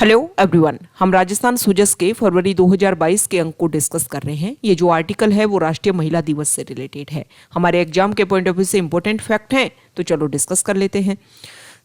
Hello everyone, हम राजस्थान सुजस के फरवरी 2022 के अंक को डिस्कस कर रहे हैं। ये जो आर्टिकल है वो राष्ट्रीय महिला दिवस से रिलेटेड है। हमारे एग्जाम के पॉइंट ऑफ व्यू से इंपॉर्टेंट फैक्ट हैं, तो चलो डिस्कस कर लेते हैं।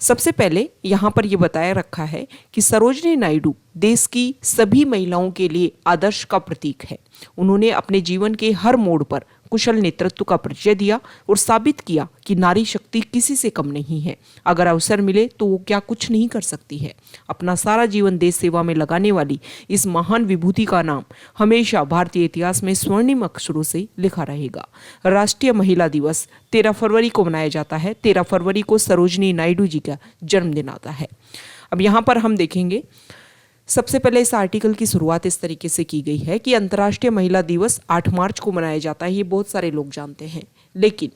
सबसे पहले यहाँ पर यह बताया रखा है कि सरोजिनी नायडू देश की सभी महिलाओं के लिए आदर्श का प्रतीक है। उन्होंने अपने जीवन के हर मोड़ पर कुशल नेतृत्व का परिचय दिया और साबित किया कि नारी शक्ति किसी से कम नहीं है। अगर अवसर मिले तो वो क्या कुछ नहीं कर सकती है। अपना सारा जीवन देश सेवा में लगाने वाली इस महान विभूति का नाम हमेशा भारतीय इतिहास में स्वर्णिम अक्षरों से लिखा रहेगा। राष्ट्रीय महिला दिवस 13 फरवरी को मनाया जाता है। 13 फरवरी को सरोजिनी नायडू जी का जन्मदिन आता है। अब यहाँ पर हम देखेंगे, सबसे पहले इस आर्टिकल की शुरुआत इस तरीके से की गई है कि अंतर्राष्ट्रीय महिला दिवस 8 मार्च को मनाया जाता है। ये बहुत सारे लोग जानते हैं, लेकिन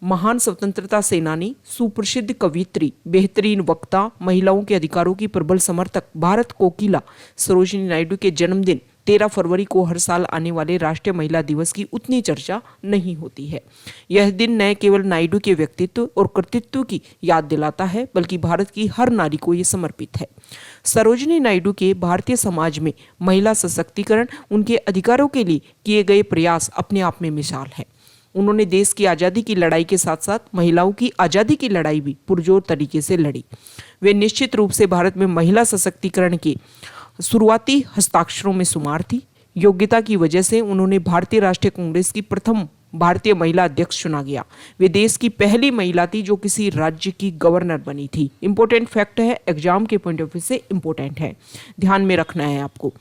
महान स्वतंत्रता सेनानी, सुप्रसिद्ध कवियत्री, बेहतरीन वक्ता, महिलाओं के अधिकारों की प्रबल समर्थक, भारत कोकिला सरोजिनी नायडू के जन्मदिन 13 फरवरी को हर साल आने वाले राष्ट्रीय महिला दिवस की उतनी चर्चा नहीं होती है। यह दिन न केवल नायडू के व्यक्तित्व और कृतित्व की याद दिलाता है, बल्कि भारत की हर नारी को यह समर्पित है। सरोजिनी नायडू के भारतीय समाज में महिला सशक्तिकरण, उनके अधिकारों के लिए किए गए प्रयास अपने आप में मिसाल है। उन्होंने देश की आज़ादी की लड़ाई के साथ साथ महिलाओं की आज़ादी की लड़ाई भी पुरजोर तरीके से लड़ी। वे निश्चित रूप से भारत में महिला सशक्तिकरण के शुरुआती हस्ताक्षरों में शुमार थी। योग्यता की वजह से उन्होंने भारतीय राष्ट्रीय कांग्रेस की प्रथम भारतीय महिला अध्यक्ष चुना गया। वे देश की पहली महिला थी जो किसी राज्य की गवर्नर बनी थी। इंपॉर्टेंट फैक्ट है, एग्जाम के पॉइंट ऑफ व्यू से इंपॉर्टेंट है, ध्यान में रखना है आपको।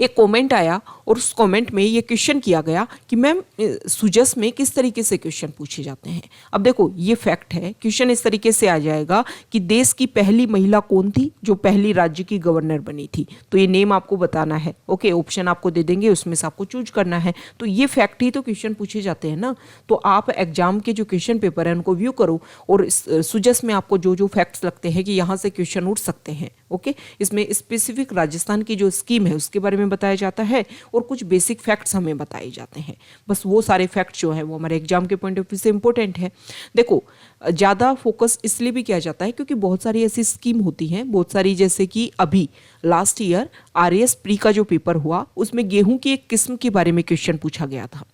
एक कमेंट आया और उस कमेंट में ये क्वेश्चन किया गया कि मैम सुजस में किस तरीके से क्वेश्चन पूछे जाते हैं। अब देखो, ये फैक्ट है, क्वेश्चन इस तरीके से आ जाएगा कि देश की पहली महिला कौन थी जो पहली राज्य की गवर्नर बनी थी। तो ये नेम आपको बताना है। ओके, ऑप्शन आपको दे देंगे, उसमें से आपको चूज करना है। तो ये फैक्ट ही तो क्वेश्चन पूछे जाते हैं ना। तो आप एग्जाम के जो क्वेश्चन पेपर है उनको व्यू करो और सुजस में आपको जो जो फैक्ट्स लगते हैं कि यहाँ से क्वेश्चन उठ सकते हैं। ओके, इसमें स्पेसिफिक राजस्थान की जो स्कीम है उसके बारे में बताया जाता है और कुछ बेसिक फैक्ट्स हमें बताए जाते हैं। बस वो सारे फैक्ट्स जो है वो हमारे एग्जाम के पॉइंट ऑफ व्यू से इंपॉर्टेंट है। देखो, ज़्यादा फोकस इसलिए भी किया जाता है क्योंकि बहुत सारी ऐसी स्कीम होती हैं, बहुत सारी, जैसे कि अभी लास्ट ईयर RAS प्री का जो पेपर हुआ उसमें गेहूं की एक किस्म के बारे में क्वेश्चन पूछा गया था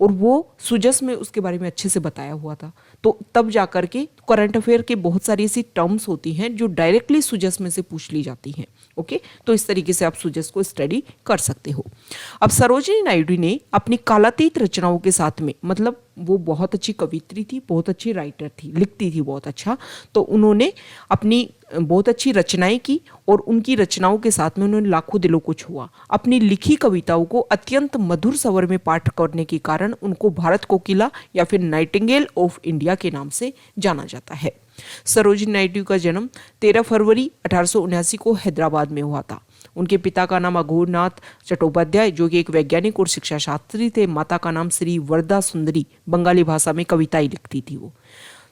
और वो सुजस में उसके बारे में अच्छे से बताया हुआ था। तो तब जाकर के करंट अफेयर के बहुत सारी ऐसी टर्म्स होती हैं जो डायरेक्टली सुजस में से पूछ ली जाती हैं। ओके, तो इस तरीके से आप सुजस को स्टडी कर सकते हो। अब सरोजिनी नायडू ने अपनी कालातीत रचनाओं के साथ में, मतलब वो बहुत अच्छी कवित्री थी, बहुत अच्छी राइटर थी, लिखती थी बहुत अच्छा, तो उन्होंने अपनी बहुत अच्छी रचनाएं की और उनकी रचनाओं के साथ में उन्होंने लाखों दिलों को छुआ। अपनी लिखी कविताओं को अत्यंत मधुर स्वर में पाठ करने के कारण उनको भारत कोकिला या फिर नाइटिंगेल ऑफ इंडिया के नाम से जाना जाता है। सरोजिनी नायडू का जन्म 13 फरवरी 1879 को हैदराबाद में हुआ था। उनके पिता का नाम अघोरनाथ चट्टोपाध्याय, जो कि एक वैज्ञानिक और शिक्षा शास्त्री थे। माता का नाम श्री वरदा सुंदरी, बंगाली भाषा में कविताएं लिखती थी वो।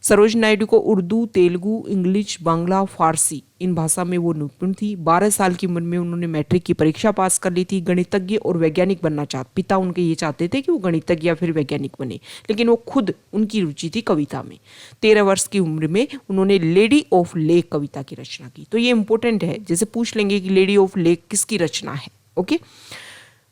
सरोजिनी नायडू को उर्दू, तेलुगु, इंग्लिश, बांग्ला, फारसी, इन भाषा में वो निपुण थी। 12 साल की उम्र में उन्होंने मैट्रिक की परीक्षा पास कर ली थी। गणितज्ञ और वैज्ञानिक बनना चाहते, पिता उनके ये चाहते थे कि वो गणितज्ञ या फिर वैज्ञानिक बने, लेकिन वो खुद, उनकी रुचि थी कविता में। 13 वर्ष की उम्र में उन्होंने लेडी ऑफ लेक कविता की रचना की। तो ये इंपॉर्टेंट है, जैसे पूछ लेंगे कि लेडी ऑफ लेक किसकी रचना है। ओके,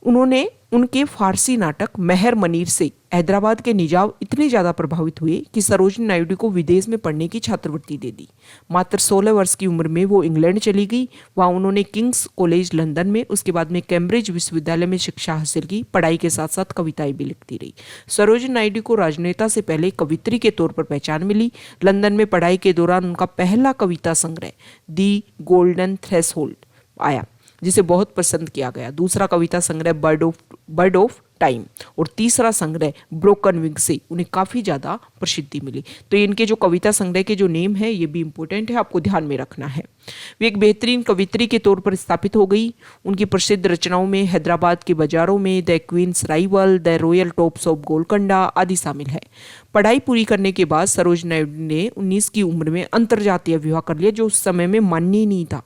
उन्होंने उनके फारसी नाटक मेहर मनीर से हैदराबाद के निजाम इतने ज़्यादा प्रभावित हुए कि सरोजिनी नायडू को विदेश में पढ़ने की छात्रवृत्ति दे दी। मात्र 16 वर्ष की उम्र में वो इंग्लैंड चली गई। वहाँ उन्होंने किंग्स कॉलेज लंदन में, उसके बाद में कैम्ब्रिज विश्वविद्यालय में शिक्षा हासिल की। पढ़ाई के साथ साथ कविताएं भी लिखती रही। सरोजिनी नायडू को राजनेता से पहले कवित्री के तौर पर पहचान मिली। लंदन में पढ़ाई के दौरान उनका पहला कविता संग्रह दी गोल्डन थ्रेशोल्ड आया, जिसे बहुत पसंद किया गया। दूसरा कविता संग्रह बर्ड ऑफ टाइम और तीसरा संग्रह ब्रोकन विंग से उन्हें काफ़ी ज़्यादा प्रसिद्धि मिली। तो इनके जो कविता संग्रह के जो नेम है ये भी इंपॉर्टेंट है, आपको ध्यान में रखना है। वे एक बेहतरीन कवित्री के तौर पर स्थापित हो गई। उनकी प्रसिद्ध रचनाओं में हैदराबाद के बाजारों में, the queen's rival, the royal tops of Golconda आदि शामिल है। पढ़ाई पूरी करने के बाद सरोजिनी नायडू ने 19 की उम्र में अंतर्जातीय विवाह कर लिया, जो उस समय में मान्य नहीं था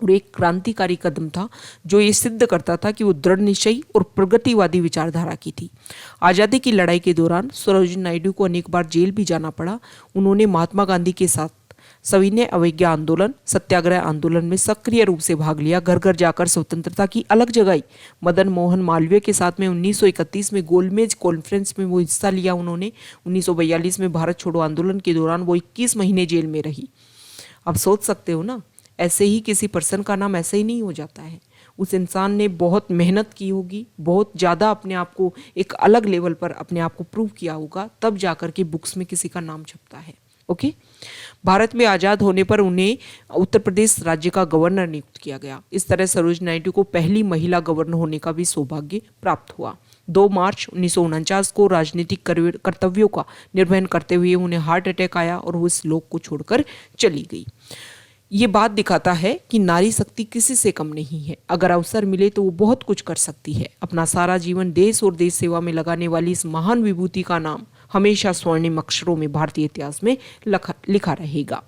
और एक क्रांतिकारी कदम था जो ये सिद्ध करता था कि वो दृढ़ निश्चयी और प्रगतिवादी विचारधारा की थी। आज़ादी की लड़ाई के दौरान सरोजिनी नायडू को अनेक बार जेल भी जाना पड़ा। उन्होंने महात्मा गांधी के साथ सभी ने अवज्ञा आंदोलन, सत्याग्रह आंदोलन में सक्रिय रूप से भाग लिया, घर घर जाकर स्वतंत्रता की अलग जगाई। मदन मोहन मालवीय के साथ में 1931 में गोलमेज कॉन्फ्रेंस में वो हिस्सा लिया उन्होंने। 1942 में भारत छोड़ो आंदोलन के दौरान वो 21 महीने जेल में रही। अब सोच सकते हो ना, ऐसे ही किसी पर्सन का नाम ऐसे ही नहीं हो जाता है। उस इंसान ने बहुत मेहनत की होगी, बहुत ज़्यादा अपने आप को एक अलग लेवल पर अपने आप को प्रूव किया होगा, तब जाकर के बुक्स में किसी का नाम छपता है। ओके। भारत में आज़ाद होने पर उन्हें उत्तर प्रदेश राज्य का गवर्नर नियुक्त किया गया। इस तरह सरोज नायडू को पहली महिला गवर्नर होने का भी सौभाग्य प्राप्त हुआ। 2 मार्च 1949 को राजनीतिक कर्तव्यों का निर्वहन करते हुए उन्हें हार्ट अटैक आया और वो इस लोक को छोड़कर चली गई। ये बात दिखाता है कि नारी शक्ति किसी से कम नहीं है। अगर अवसर मिले तो वो बहुत कुछ कर सकती है। अपना सारा जीवन देश और देश सेवा में लगाने वाली इस महान विभूति का नाम हमेशा स्वर्णिम अक्षरों में भारतीय इतिहास में लिखा रहेगा।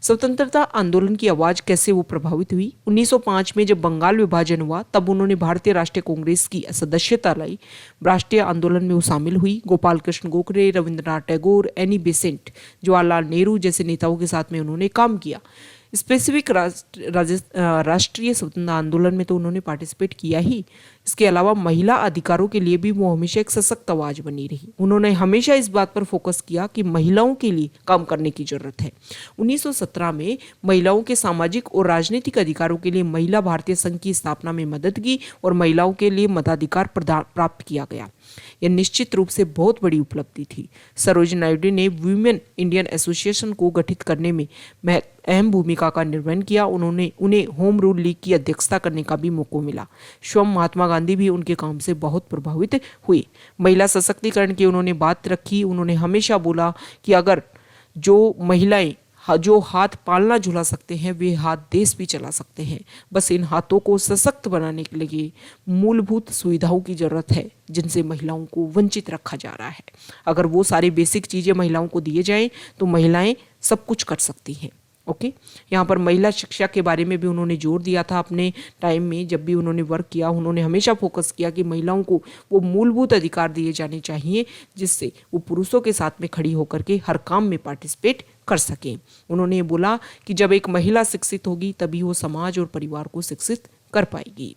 स्वतंत्रता आंदोलन की आवाज कैसे वो प्रभावित हुई? 1905 में जब बंगाल विभाजन हुआ तब उन्होंने भारतीय राष्ट्रीय कांग्रेस की सदस्यता लाई। राष्ट्रीय आंदोलन में वो शामिल हुई। गोपाल कृष्ण गोखले, रविंद्रनाथ टैगोर, एनी बेसेंट, जवाहरलाल नेहरू जैसे नेताओं के साथ में उन्होंने काम किया। स्पेसिफिक राष्ट्रीय स्वतंत्रता आंदोलन में तो उन्होंने पार्टिसिपेट किया ही, इसके अलावा महिला अधिकारों के लिए भी वो हमेशा एक सशक्त आवाज बनी रही। उन्होंने हमेशा इस बात पर फोकस किया कि महिलाओं के लिए काम करने की जरूरत है। 1917 में महिलाओं के सामाजिक और राजनीतिक अधिकारों के लिए महिला भारतीय संघ की स्थापना में मदद की और महिलाओं के लिए मताधिकार प्राप्त किया गया। यह निश्चित रूप से बहुत बड़ी उपलब्धि थी। सरोज नायडू ने वुमेन इंडियन एसोसिएशन को गठित करने में अहम भूमिका का निर्वहन किया। उन्हें होम रूल लीग की अध्यक्षता करने का भी मौका मिला। स्वयं महात्मा गांधी भी उनके काम से बहुत प्रभावित हुए। महिला सशक्तिकरण की उन्होंने बात रखी। उन्होंने हमेशा बोला कि अगर जो महिलाएं जो हाथ पालना झुला सकते हैं वे हाथ देश भी चला सकते हैं। बस इन हाथों को सशक्त बनाने के लिए मूलभूत सुविधाओं की जरूरत है जिनसे महिलाओं को वंचित रखा जा रहा है। अगर वो सारी बेसिक चीज़ें महिलाओं को दिए जाएं तो महिलाएं सब कुछ कर सकती हैं। ओके। यहाँ पर महिला शिक्षा के बारे में भी उन्होंने जोर दिया था। अपने टाइम में जब भी उन्होंने वर्क किया उन्होंने हमेशा फोकस किया कि महिलाओं को वो मूलभूत अधिकार दिए जाने चाहिए जिससे वो पुरुषों के साथ में खड़ी होकर के हर काम में पार्टिसिपेट कर सकें। उन्होंने बोला कि जब एक महिला शिक्षित होगी तभी वो समाज और परिवार को शिक्षित कर पाएगी।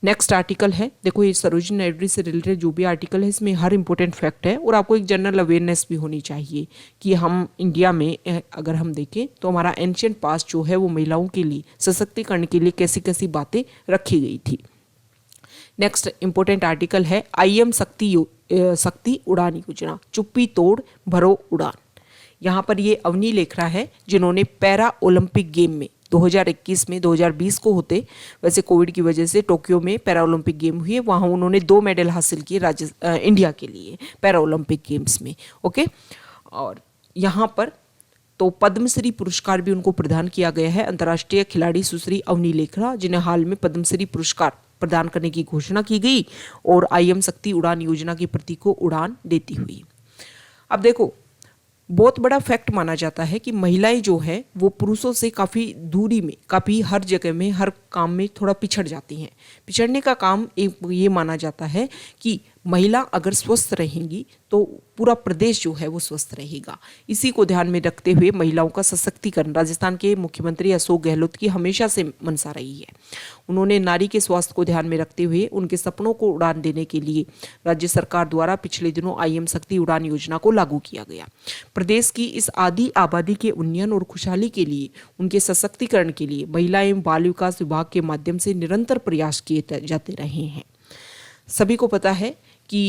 नेक्स्ट आर्टिकल है, देखो ये सरोजिनी नायडू से रिलेटेड जो भी आर्टिकल है इसमें हर इंपॉर्टेंट फैक्ट है और आपको एक जनरल अवेयरनेस भी होनी चाहिए कि हम इंडिया में अगर हम देखें तो हमारा एंशिएंट पास्ट जो है वो महिलाओं के लिए सशक्तिकरण के लिए कैसी कैसी बातें रखी गई थी। नेक्स्ट इंपॉर्टेंट आर्टिकल है IM शक्ति उड़ान योजना, चुप्पी तोड़ भरो उड़ान। यहाँ पर ये अवनी लेखरा है जिन्होंने पैरा ओलंपिक गेम में 2021 में 2020 को होते, वैसे कोविड की वजह से टोक्यो में पैरा ओलंपिक गेम हुए, वहाँ उन्होंने 2 मेडल हासिल किए इंडिया के लिए पैरा ओलंपिक गेम्स में। ओके। और यहाँ पर तो पद्मश्री पुरस्कार भी उनको प्रदान किया गया है। अंतर्राष्ट्रीय खिलाड़ी सुश्री अवनी लेखरा जिन्हें हाल में पद्मश्री पुरस्कार प्रदान करने की घोषणा की गई और IM शक्ति उड़ान योजना की प्रतीक को उड़ान देती हुई। अब देखो बहुत बड़ा फैक्ट माना जाता है कि महिलाएं जो है वो पुरुषों से काफ़ी दूरी में, काफ़ी हर जगह में, हर काम में थोड़ा पिछड़ जाती हैं। पिछड़ने का काम एक ये माना जाता है कि महिला अगर स्वस्थ रहेंगी तो पूरा प्रदेश जो है वो स्वस्थ रहेगा। इसी को ध्यान में रखते हुए महिलाओं का सशक्तिकरण राजस्थान के मुख्यमंत्री अशोक गहलोत की हमेशा से मंशा रही है। उन्होंने नारी के स्वास्थ्य को ध्यान में रखते हुए उनके सपनों को उड़ान देने के लिए राज्य सरकार द्वारा पिछले दिनों IM शक्ति उड़ान योजना को लागू किया गया। प्रदेश की इस आधी आबादी के उन्नयन और खुशहाली के लिए, उनके सशक्तिकरण के लिए महिला एवं बाल विकास विभाग के माध्यम से निरंतर प्रयास किए जाते रहे हैं। सभी को पता है कि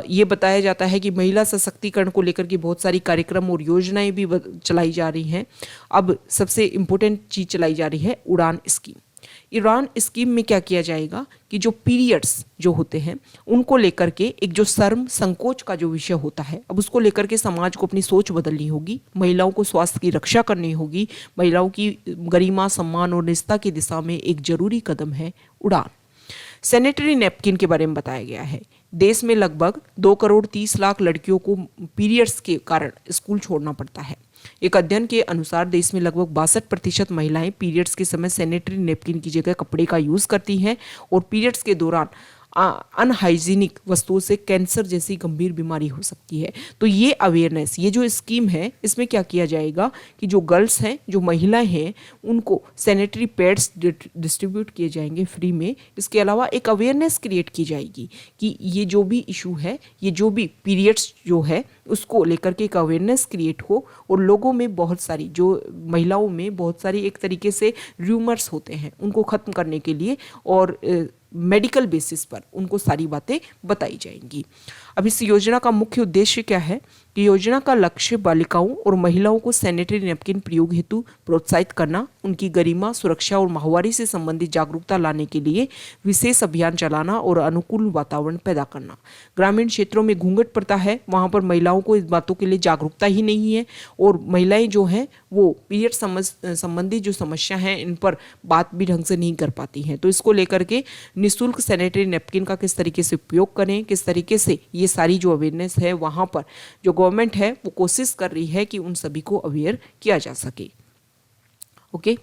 ये बताया जाता है कि महिला सशक्तिकरण को लेकर के बहुत सारी कार्यक्रम और योजनाएं भी चलाई जा रही हैं। अब सबसे इम्पोर्टेंट चीज़ चलाई जा रही है उड़ान स्कीम। उड़ान स्कीम में क्या किया जाएगा कि जो पीरियड्स जो होते हैं उनको लेकर के एक जो शर्म संकोच का जो विषय होता है, अब उसको लेकर के समाज को अपनी सोच बदलनी होगी। महिलाओं को स्वास्थ्य की रक्षा करनी होगी। महिलाओं की गरिमा, सम्मान और निजता की दिशा में एक जरूरी कदम है उड़ान। सैनिटरी नैपकिन के बारे में बताया गया है। देश में लगभग 2,30,00,000 लड़कियों को पीरियड्स के कारण स्कूल छोड़ना पड़ता है। एक अध्ययन के अनुसार देश में लगभग 62% महिलाएं पीरियड्स के समय सैनिटरी नैपकिन की जगह कपड़े का यूज करती हैं और पीरियड्स के दौरान अनहाइजीनिक वस्तुओं से कैंसर जैसी गंभीर बीमारी हो सकती है। तो ये अवेयरनेस, ये जो स्कीम है, इसमें क्या किया जाएगा कि जो गर्ल्स हैं, जो महिलाएं हैं, उनको सैनिटरी पैड्स डिस्ट्रीब्यूट किए जाएंगे फ्री में। इसके अलावा एक अवेयरनेस क्रिएट की जाएगी कि ये जो भी इशू है, ये जो भी पीरियड्स जो है, उसको लेकर के एक अवेयरनेस क्रिएट हो और लोगों में बहुत सारी, जो महिलाओं में बहुत सारी एक तरीके से र्यूमर्स होते हैं, उनको ख़त्म करने के लिए और मेडिकल बेसिस पर उनको सारी बातें बताई जाएंगी। अब इस योजना का मुख्य उद्देश्य क्या है कि योजना का लक्ष्य बालिकाओं और महिलाओं को सैनिटरी नैपकिन प्रयोग हेतु प्रोत्साहित करना, उनकी गरिमा, सुरक्षा और माहवारी से संबंधित जागरूकता लाने के लिए विशेष अभियान चलाना और अनुकूल वातावरण पैदा करना। ग्रामीण क्षेत्रों में घूंघट प्रथा है, वहाँ पर महिलाओं को इस बातों के लिए जागरूकता ही नहीं है और महिलाएं जो हैं वो पीरियड संबंधी जो समस्या है इन पर बात भी ढंग से नहीं कर पाती हैं। तो इसको लेकर के निःशुल्क सैनिटरी नैपकिन का किस तरीके से उपयोग करें, किस तरीके से ये सारी जो अवेयरनेस है वहाँ पर जो गवर्नमेंट है वो कोशिश कर रही है कि उन सभी को अवेयर किया जा सके। ओके,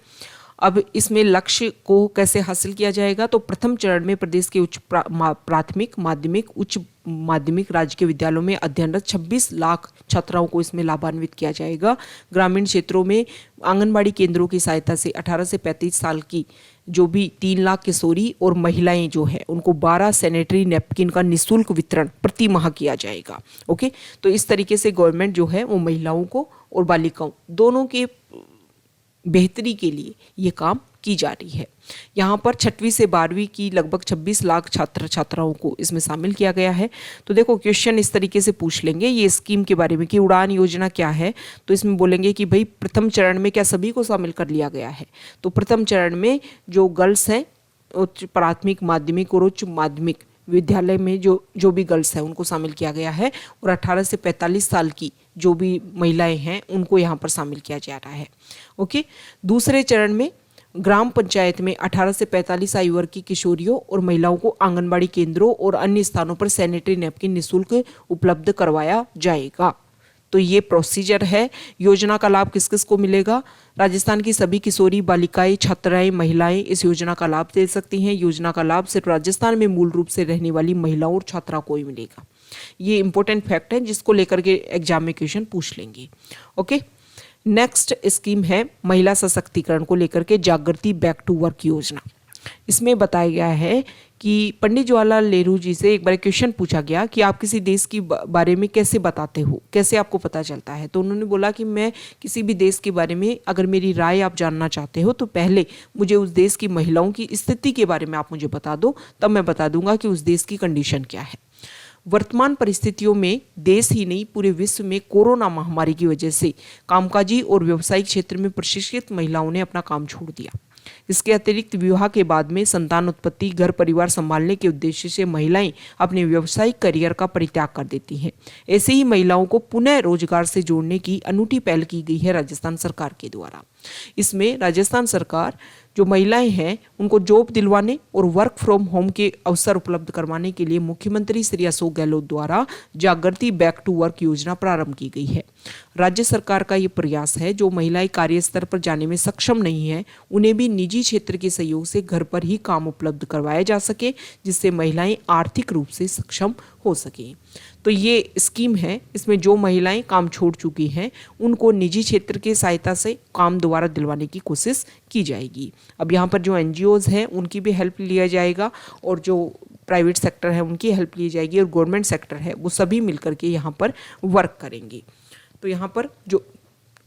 अब इसमें लक्ष्य को कैसे हासिल किया जाएगा? तो प्रथम चरण में प्रदेश के उच्च प्राथमिक, माध्यमिक, उच्च माध्यमिक राजकीय विद्यालयों में अध्ययनरत 26 लाख छात्राओं को इसमें लाभान्वित किया जाएगा। ग्रामीण क्षेत्रों में आंगनबाड़ी केंद्रों की सहायता से 18 से 35 साल की जो भी 3 लाख किशोरी और महिलाएं जो है उनको 12 सैनिटरी नैपकिन का निःशुल्क वितरण प्रति माह किया जाएगा। ओके, तो इस तरीके से गवर्नमेंट जो है वो महिलाओं को और बालिकाओं दोनों के बेहतरी के लिए ये काम की जा रही है। यहाँ पर 6वीं से 12वीं की लगभग 26 लाख छात्र छात्राओं को इसमें शामिल किया गया है। तो देखो क्वेश्चन इस तरीके से पूछ लेंगे ये स्कीम के बारे में कि उड़ान योजना क्या है, तो इसमें बोलेंगे कि भाई प्रथम चरण में क्या सभी को शामिल कर लिया गया है? तो प्रथम चरण में जो गर्ल्स हैं उच्च प्राथमिक, माध्यमिक और उच्च माध्यमिक विद्यालय में जो भी गर्ल्स हैं उनको शामिल किया गया है और 18 से 45 साल की जो भी महिलाएं हैं उनको यहाँ पर शामिल किया जा रहा है। ओके, दूसरे चरण में ग्राम पंचायत में 18 से 45 आयु वर्ग की किशोरियों और महिलाओं को आंगनबाड़ी केंद्रों और अन्य स्थानों पर सैनिटरी नैपकिन निःशुल्क उपलब्ध करवाया जाएगा। तो ये प्रोसीजर है। योजना का लाभ किस किस को मिलेगा? राजस्थान की सभी किशोरी, बालिकाएं, छात्राएं, महिलाएं इस योजना का लाभ ले सकती हैं। योजना का लाभ सिर्फ राजस्थान में मूल रूप से रहने वाली महिलाओं और छात्राओं को ही मिलेगा। ये इंपॉर्टेंट फैक्ट है जिसको लेकर के एग्जाम में क्वेश्चन पूछ लेंगे। ओके, नेक्स्ट स्कीम है महिला सशक्तिकरण को लेकर के जागृति बैक टू वर्क योजना। इसमें बताया गया है कि पंडित जवाहरलाल नेहरू जी से एक बार क्वेश्चन पूछा गया कि आप किसी देश के बारे में कैसे बताते हो, कैसे आपको पता चलता है? तो उन्होंने बोला कि मैं किसी भी देश के बारे में अगर मेरी राय आप जानना चाहते हो तो पहले मुझे उस देश की महिलाओं की स्थिति के बारे में आप मुझे बता दो, तब मैं बता दूंगा कि उस देश की कंडीशन क्या है। वर्तमान परिस्थितियों में देश ही नहीं पूरे विश्व में कोरोना महामारी की वजह से कामकाजी और व्यावसायिक क्षेत्र में प्रशिक्षित महिलाओं ने अपना काम छोड़ दिया। इसके अतिरिक्त विवाह के बाद में संतान उत्पत्ति, घर परिवार संभालने के उद्देश्य से महिलाएं अपने व्यावसायिक करियर का परित्याग कर देती हैं। ऐसे ही महिलाओं को पुनः रोजगार से जोड़ने की अनूठी पहल की गई है राजस्थान सरकार के द्वारा। इसमें राजस्थान सरकार जो महिलाएं हैं उनको जॉब दिलवाने और वर्क फ्रॉम होम के अवसर उपलब्ध करवाने के लिए मुख्यमंत्री श्री अशोक गहलोत द्वारा जागृति बैक टू वर्क योजना प्रारंभ की गई है। राज्य सरकार का ये प्रयास है जो महिलाएं कार्यस्थल पर जाने में सक्षम नहीं है उन्हें भी निजी क्षेत्र के सहयोग से घर पर ही काम उपलब्ध करवाया जा सके, जिससे महिलाएं आर्थिक रूप से सक्षम हो सकें। तो ये स्कीम है, इसमें जो महिलाएं काम छोड़ चुकी हैं उनको निजी क्षेत्र की सहायता से काम दोबारा दिलवाने की कोशिश की जाएगी। अब यहाँ पर जो NGOs हैं उनकी भी हेल्प लिया जाएगा और जो प्राइवेट सेक्टर है उनकी हेल्प ली जाएगी और गवर्नमेंट सेक्टर है वो सभी मिलकर के यहाँ पर वर्क करेंगे। तो यहाँ पर जो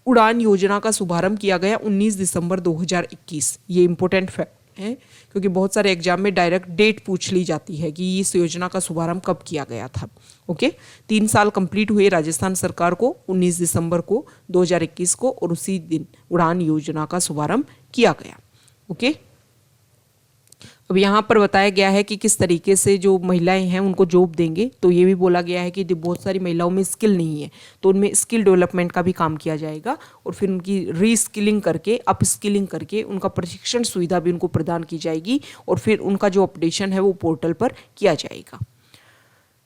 उड़ान योजना का शुभारंभ किया गया 19 दिसंबर 2021, ये इंपॉर्टेंट फैक्ट है क्योंकि बहुत सारे एग्जाम में डायरेक्ट डेट पूछ ली जाती है कि इस योजना का शुभारंभ कब किया गया था। ओके, 3 साल कंप्लीट हुए राजस्थान सरकार को 19 दिसंबर को 2021 को और उसी दिन उड़ान योजना का शुभारंभ किया गया। ओके, अब यहाँ पर बताया गया है कि किस तरीके से जो महिलाएं हैं उनको जॉब देंगे। तो ये भी बोला गया है कि बहुत सारी महिलाओं में स्किल नहीं है तो उनमें स्किल डेवलपमेंट का भी काम किया जाएगा और फिर उनकी रीस्किलिंग करके, अप स्किलिंग करके उनका प्रशिक्षण सुविधा भी उनको प्रदान की जाएगी और फिर उनका जो अपडेशन है वो पोर्टल पर किया जाएगा।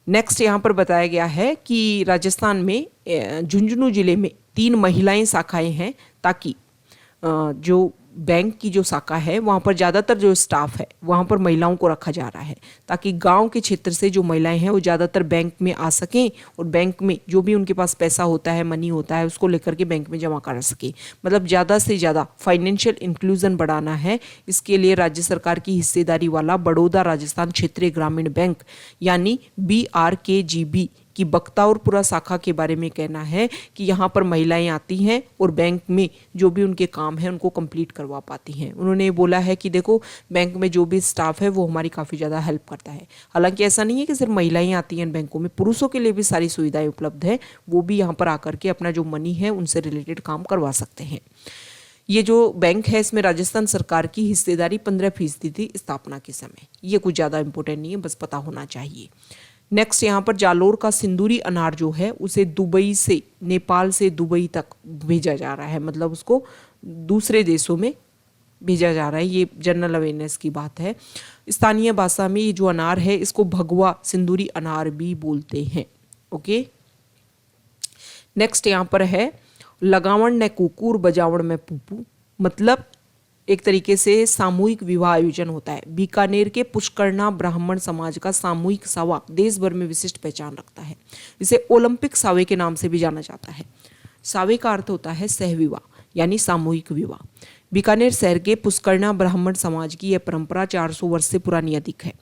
नेक्स्ट यहाँ पर बताया गया है कि राजस्थान में झुंझुनू जिले में 3 महिलाएं शाखाएं हैं ताकि जो बैंक की जो शाखा है वहाँ पर ज़्यादातर जो स्टाफ है वहाँ पर महिलाओं को रखा जा रहा है, ताकि गांव के क्षेत्र से जो महिलाएं हैं वो ज़्यादातर बैंक में आ सकें और बैंक में जो भी उनके पास पैसा होता है, मनी होता है, उसको लेकर के बैंक में जमा करा सकें। मतलब ज़्यादा से ज़्यादा फाइनेंशियल इंक्लूजन बढ़ाना है। इसके लिए राज्य सरकार की हिस्सेदारी वाला बड़ौदा राजस्थान क्षेत्रीय ग्रामीण बैंक यानी BRKGB की बख्तावरपुरा शाखा के बारे में कहना है कि यहाँ पर महिलाएं आती हैं और बैंक में जो भी उनके काम है उनको कंप्लीट करवा पाती हैं। उन्होंने बोला है कि देखो, बैंक में जो भी स्टाफ है वो हमारी काफ़ी ज़्यादा हेल्प करता है। हालांकि ऐसा नहीं है कि सिर्फ महिलाएं आती हैं बैंकों में, पुरुषों के लिए भी सारी सुविधाएं उपलब्ध है। वो भी यहाँ पर आकर के अपना जो मनी है उनसे रिलेटेड काम करवा सकते हैं। ये जो बैंक है इसमें राजस्थान सरकार की हिस्सेदारी 15% थी स्थापना के समय। ये कुछ ज़्यादा इंपॉर्टेंट नहीं है, बस पता होना चाहिए। नेक्स्ट यहाँ पर जालोर का सिंदूरी अनार जो है उसे दुबई से, नेपाल से दुबई तक भेजा जा रहा है, मतलब उसको दूसरे देशों में भेजा जा रहा है। ये जनरल अवेयरनेस की बात है। स्थानीय भाषा में ये जो अनार है इसको भगवा सिंदूरी अनार भी बोलते हैं। ओके, नेक्स्ट यहाँ पर है लगावण ने कुकुर बजावण में पुपू, मतलब एक तरीके से सामूहिक विवाह आयोजन होता है। बीकानेर के पुष्करना ब्राह्मण समाज का सामूहिक सावा देश भर में विशिष्ट पहचान रखता है। इसे ओलंपिक सावे के नाम से भी जाना जाता है। सावे का अर्थ होता है सहविवाह यानी सामूहिक विवाह। बीकानेर शहर के पुष्करना ब्राह्मण समाज की यह परंपरा 400 वर्ष से पुरानी अधिक है।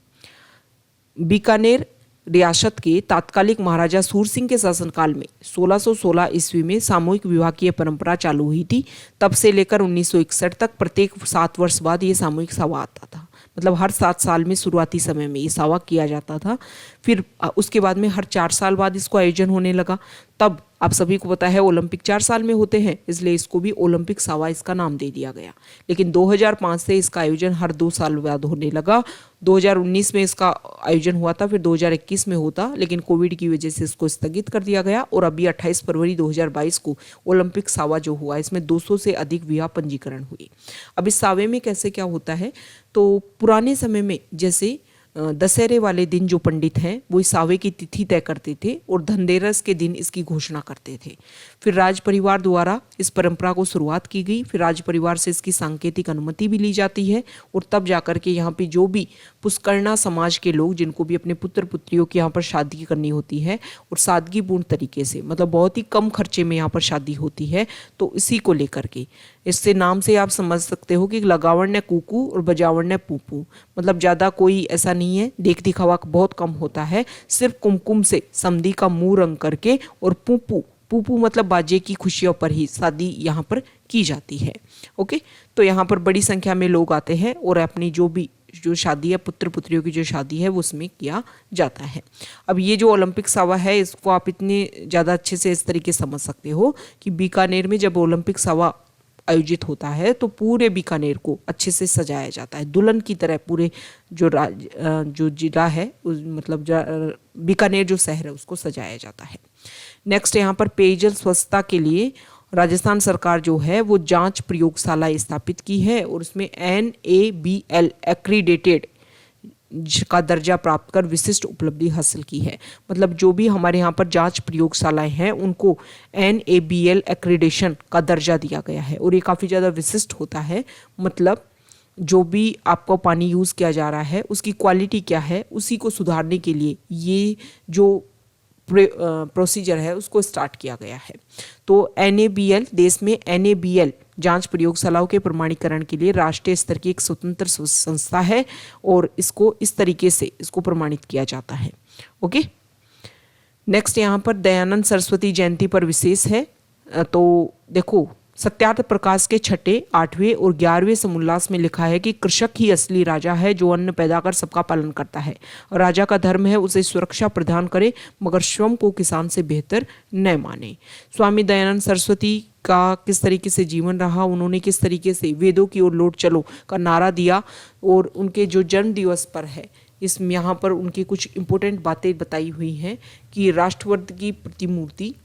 बीकानेर रियासत के तात्कालिक महाराजा सूर सिंह के शासनकाल में 1616 ईस्वी में सामूहिक विवाह की परंपरा चालू हुई थी। तब से लेकर 1961 तक प्रत्येक 7 वर्ष बाद ये सामूहिक सावा आता था। मतलब हर 7 साल में शुरुआती समय में ये सावा किया जाता था। फिर उसके बाद में हर 4 साल बाद इसको आयोजन होने लगा। तब आप सभी को पता है ओलंपिक 4 साल में होते हैं, इसलिए इसको भी ओलंपिक सावा इसका नाम दे दिया गया। लेकिन 2005 से इसका आयोजन हर 2 साल बाद होने लगा। 2019 में इसका आयोजन हुआ था, फिर 2021 में होता, लेकिन कोविड की वजह से इसको स्थगित कर दिया गया। और अभी 28 फरवरी 2022 को ओलंपिक सावा जो हुआ इसमें 200 से अधिक विवाह पंजीकरण हुए। अब इस सावे में कैसे क्या होता है, तो पुराने समय में जैसे दशहरे वाले दिन जो पंडित हैं वो इस सावे की तिथि तय करते थे और धनतेरस के दिन इसकी घोषणा करते थे। फिर राज परिवार द्वारा इस परंपरा को शुरुआत की गई। फिर राज परिवार से इसकी सांकेतिक अनुमति भी ली जाती है और तब जाकर के यहाँ पे जो भी पुष्करना समाज के लोग जिनको भी अपने पुत्र पुत्रियों की यहाँ पर शादी करनी होती है और सादगीपूर्ण तरीके से, मतलब बहुत ही कम खर्चे में यहाँ पर शादी होती है, तो इसी को लेकर के इससे नाम से आप समझ सकते हो कि लगावण ने कुकू और बजावण ने पूपू, मतलब ज़्यादा कोई ऐसा नहीं है, देख दिखावा बहुत कम होता है। सिर्फ कुमकुम से समधी का मुंह रंग करके और पूपू, पूपू मतलब बाजे की खुशियों पर ही शादी यहाँ पर की जाती है। ओके, तो यहाँ पर बड़ी संख्या में लोग आते हैं और अपनी जो शादी है, पुत्र पुत्रियों की जो शादी है वो उसमें किया जाता है। अब ये जो ओलंपिक सावा है इसको आप इतने ज़्यादा अच्छे से इस तरीके समझ सकते हो कि बीकानेर में जब ओलंपिक सावा आयोजित होता है तो पूरे बीकानेर को अच्छे से सजाया जाता है, दुल्हन की तरह। पूरे जो जिला है मतलब बीकानेर जो शहर है उसको सजाया जाता है। नेक्स्ट यहाँ पर पेयजल स्वच्छता के लिए राजस्थान सरकार जो है वो जांच प्रयोगशाला स्थापित की है और उसमें NABL एक्रीडेटेड का दर्जा प्राप्त कर विशिष्ट उपलब्धि हासिल की है। मतलब जो भी हमारे यहाँ पर जांच प्रयोगशालाएं हैं उनको NABL एक्रीडेशन का दर्जा दिया गया है और ये काफ़ी ज़्यादा विशिष्ट होता है। मतलब जो भी आपको पानी यूज़ किया जा रहा है उसकी क्वालिटी क्या है उसी को सुधारने के लिए ये जो प्रोसीजर है उसको स्टार्ट किया गया है। तो NABL देश में NABL जांच प्रयोगशालाओं के प्रमाणीकरण के लिए राष्ट्रीय स्तर की एक स्वतंत्र संस्था है और इसको इस तरीके से इसको प्रमाणित किया जाता है। ओके, नेक्स्ट यहाँ पर दयानंद सरस्वती जयंती पर विशेष है। तो देखो, सत्यार्थ प्रकाश के 6, 8वें और 11वें समोल्लास में लिखा है कि कृषक ही असली राजा है जो अन्न पैदा कर सबका पालन करता है और राजा का धर्म है उसे सुरक्षा प्रदान करे मगर स्वयं को किसान से बेहतर न माने। स्वामी दयानंद सरस्वती का किस तरीके से जीवन रहा, उन्होंने किस तरीके से वेदों की ओर लौट चलो का नारा दिया और उनके जो जन्म दिवस पर है इस यहाँ पर उनकी कुछ इम्पोर्टेंट बातें बताई हुई हैं कि राष्ट्रवाद की प्रतिमूर्ति,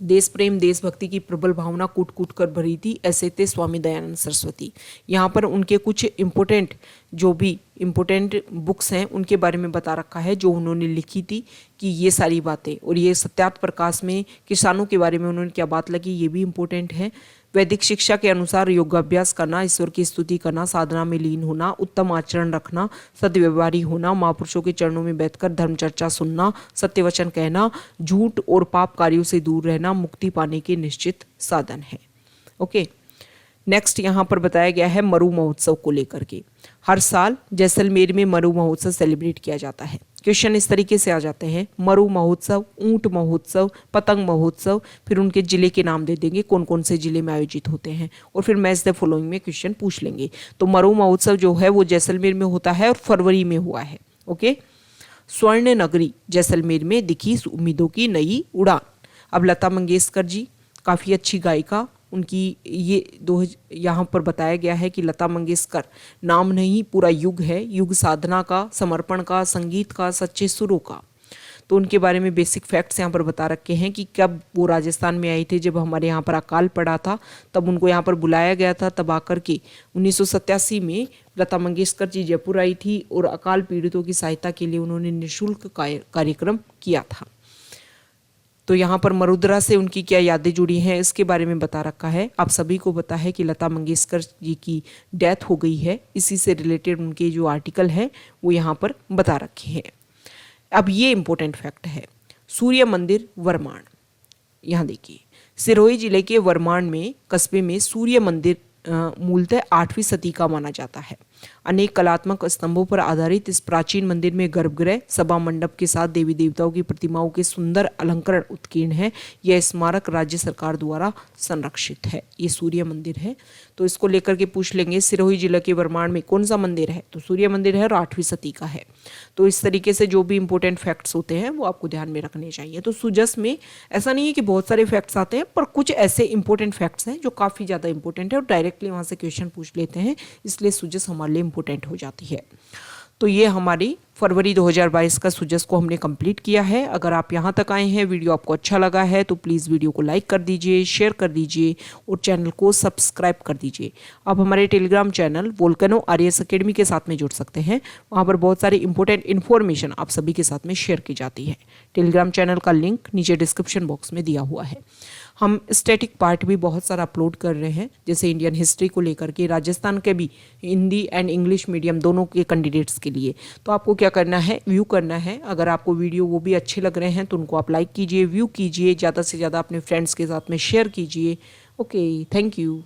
देश प्रेम देशभक्ति की प्रबल भावना कूट कूट कर भरी थी, ऐसे थे स्वामी दयानंद सरस्वती। यहाँ पर उनके कुछ इम्पोर्टेंट जो भी इम्पोर्टेंट बुक्स हैं उनके बारे में बता रखा है जो उन्होंने लिखी थी, कि ये सारी बातें, और ये सत्यार्थ प्रकाश में किसानों के बारे में उन्होंने क्या बात लगी ये भी इम्पोर्टेंट है। वैदिक शिक्षा के अनुसार योगाभ्यास करना, ईश्वर की स्तुति करना, साधना में लीन होना, उत्तम आचरण रखना, सद्व्यवहारी होना, महापुरुषों के चरणों में बैठकर धर्म चर्चा सुनना, सत्य वचन कहना, झूठ और पाप कार्यों से दूर रहना मुक्ति पाने के निश्चित साधन है। ओके, नेक्स्ट यहाँ पर बताया गया है मरु महोत्सव को लेकर के। हर साल जैसलमेर में मरु महोत्सव सेलिब्रेट किया जाता है। क्वेश्चन इस तरीके से आ जाते हैं, मरु महोत्सव, ऊंट महोत्सव, पतंग महोत्सव, फिर उनके जिले के नाम दे देंगे कौन कौन से जिले में आयोजित होते हैं, और फिर मैच द फॉलोइंग में क्वेश्चन पूछ लेंगे। तो मरु महोत्सव जो है वो जैसलमेर में होता है और फरवरी में हुआ है। ओके, स्वर्ण नगरी जैसलमेर में दिखी उम्मीदों की नई उड़ान। अब लता मंगेशकर जी काफ़ी अच्छी गायिका, उनकी ये यहाँ पर बताया गया है कि लता मंगेशकर नाम नहीं पूरा युग है, युग साधना का, समर्पण का, संगीत का, सच्चे सुरों का। तो उनके बारे में बेसिक फैक्ट्स यहाँ पर बता रखे हैं कि कब वो राजस्थान में आए थे, जब हमारे यहाँ पर अकाल पड़ा था तब उनको यहाँ पर बुलाया गया था। तब आकर के 1987 में लता मंगेशकर जी जयपुर आई थी और अकाल पीड़ितों की सहायता के लिए उन्होंने निःशुल्क कार्यक्रम किया था। तो यहाँ पर मरुद्रा से उनकी क्या यादें जुड़ी हैं इसके बारे में बता रखा है। आप सभी को पता है कि लता मंगेशकर जी की डेथ हो गई है, इसी से रिलेटेड उनके जो आर्टिकल हैं वो यहाँ पर बता रखे हैं। अब ये इम्पोर्टेंट फैक्ट है, सूर्य मंदिर वरमाण। यहाँ देखिए, सिरोही जिले के वरमाण में कस्बे में सूर्य मंदिर मूलतः 8वीं सदी का माना जाता है। अनेक कलात्मक स्तंभों पर आधारित इस प्राचीन मंदिर में गर्भगृह, सभा मंडप के साथ देवी देवताओं की प्रतिमाओं के सुंदर अलंकरण उत्कीर्ण है। यह स्मारक राज्य सरकार द्वारा संरक्षित है। ये सूर्य मंदिर है, तो इसको लेकर के पूछ लेंगे सिरोही जिले के वरमाण में कौन सा मंदिर है, तो सूर्य मंदिर है और 8वीं सदी का है। तो इस तरीके से जो भी इंपॉर्टेंट फैक्ट्स होते हैं वो आपको ध्यान में रखने चाहिए। तो सुजस में ऐसा नहीं है कि बहुत सारे फैक्ट्स आते हैं, पर कुछ ऐसे इंपॉर्टेंट फैक्ट्स हैं जो काफ़ी ज़्यादा इंपॉर्टेंट है और डायरेक्टली वहाँ से क्वेश्चन पूछ लेते हैं, इसलिए सुजस हमारे लिए इंपॉर्टेंट हो जाती है। तो ये हमारी फरवरी 2022 का सुजस को हमने कंप्लीट किया है। अगर आप यहाँ तक आए हैं, वीडियो आपको अच्छा लगा है तो प्लीज़ वीडियो को लाइक कर दीजिए, शेयर कर दीजिए और चैनल को सब्सक्राइब कर दीजिए। आप हमारे Telegram channel volcano RAS academy के साथ में जुड़ सकते हैं। वहाँ पर बहुत सारी इंपॉर्टेंट इन्फॉर्मेशन आप सभी के साथ में शेयर की जाती है। टेलीग्राम चैनल का लिंक नीचे डिस्क्रिप्शन बॉक्स में दिया हुआ है। हम स्टैटिक पार्ट भी बहुत सारा अपलोड कर रहे हैं, जैसे इंडियन हिस्ट्री को लेकर के, राजस्थान के भी हिंदी एंड इंग्लिश मीडियम दोनों के कैंडिडेट्स के लिए। तो आपको क्या करना है, व्यू करना है। अगर आपको वीडियो वो भी अच्छे लग रहे हैं तो उनको आप लाइक कीजिए, व्यू कीजिए, ज़्यादा से ज़्यादा अपने फ्रेंड्स के साथ में शेयर कीजिए। Okay, thank you.